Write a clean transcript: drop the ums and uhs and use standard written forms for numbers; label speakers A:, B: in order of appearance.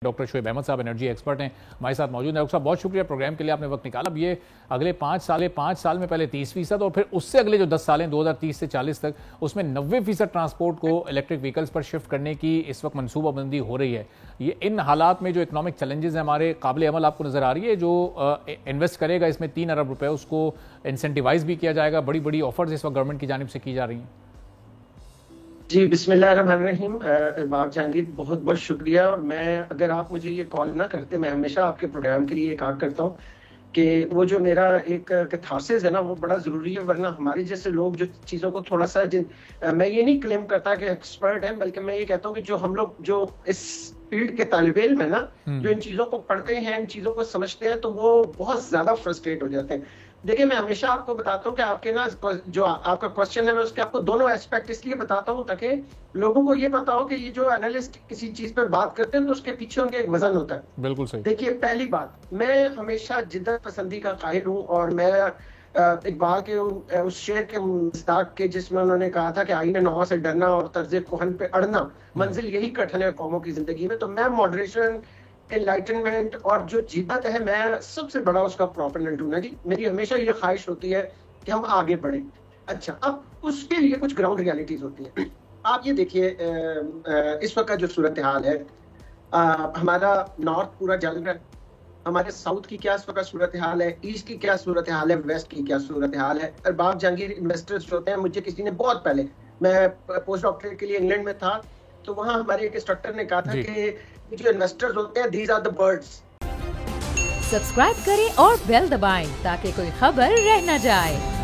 A: Doctor Shoaib Ahmad साहब energy expert हैं, हमारे साथ मौजूद हैं। डॉक्टर साहब, बहुत शुक्रिया प्रोग्राम के लिए, आपने वक्त निकाला। अब ये अगले 5 साल में पहले 30% और फिर उससे अगले जो 10 साल हैं 2030 से 40 तक, उसमें 90% ट्रांसपोर्ट को इलेक्ट्रिक व्हीकल्स पर शिफ्ट करने की इस वक्त मनसूबाबंदी हो रही है। ये इन हालात में जो इकोनॉमिक चैलेंजेस हैं हमारे, काबिल अमल आपको नजर आ रही है? जो इन्वेस्ट करेगा इसमें 3 अरब रुपए, उसको इंसेंटिवाइज भी किया जाएगा। बड़ी बड़ी ऑफर्स इस वक्त गवर्नमेंट की जानिब से की जा रही हैं।
B: जी, बिस्मिल्लाहिर्रहमानिर्रहीम। बाब जहांगीर, बहुत बहुत शुक्रिया। और मैं, अगर आप मुझे ये कॉल ना करते, मैं हमेशा आपके प्रोग्राम के लिए कहा करता हूँ कि वो जो मेरा एक कैथारसिस है ना, वो बड़ा ज़रूरी है। वरना हमारे जैसे लोग जो चीज़ों को थोड़ा सा मैं ये नहीं क्लेम करता कि एक्सपर्ट है, बल्कि मैं ये कहता हूँ कि जो हम लोग जो इस फील्ड के तालिब इल्म है ना, जो इन चीज़ों को पढ़ते हैं, इन चीज़ों को समझते हैं, तो वो बहुत ज़्यादा फ्रस्ट्रेट हो जाते हैं। देखिए, मैं हमेशा आपको बताता हूँ कि आपके ना जो आपका क्वेश्चन है, मैं उसके आपको दोनों एस्पेक्ट इसलिए बताता हूँ ताकि लोगों को ये पता हो कि ये जो एनालिस्ट किसी चीज पे बात करते हैं तो उसके पीछे उनका एक वजन होता है।
A: बिल्कुल सही।
B: देखिए, पहली बात, मैं हमेशा जिद्दत पसंदी का कायल हूँ, और मैं इकबाल के उस शेर के मुस्ताक के जिसमें उन्होंने कहा था कि आईने नौ से डरना और तर्ज कोहन पे अड़ना, मंजिल यही कठिन है कौमों की जिंदगी में। तो मैं मॉडरेशन, एनलाइटनमेंट और जो जीदत है, मैं सबसे बड़ा उसका प्रोपोनेंट हूं ना जी। मेरी हमेशा ये ख्वाहिश होती है कि हम आगे बढ़े। अच्छा, अब उसके लिए कुछ ग्राउंड रियलिटीज होती है। आप ये देखिए, इस वक्त का जो सूरत हाल है, हमारा नॉर्थ पूरा जल रहा है, हमारे साउथ की क्या इस वक्त सूरत हाल है, ईस्ट की क्या सूरत हाल है, वेस्ट की क्या सूरत हाल है। और बाब जहांगीर, इन्वेस्टर्स जो होते हैं, मुझे किसी ने बहुत पहले, मैं पोस्ट डॉक्टरेट के लिए इंग्लैंड में था, तो वहां हमारे एक इंस्ट्रक्टर ने कहा था कि जो इन्वेस्टर्स होते हैं, these are the birds.
C: Subscribe करें और बेल दबाएं ताकि कोई खबर रह न जाए।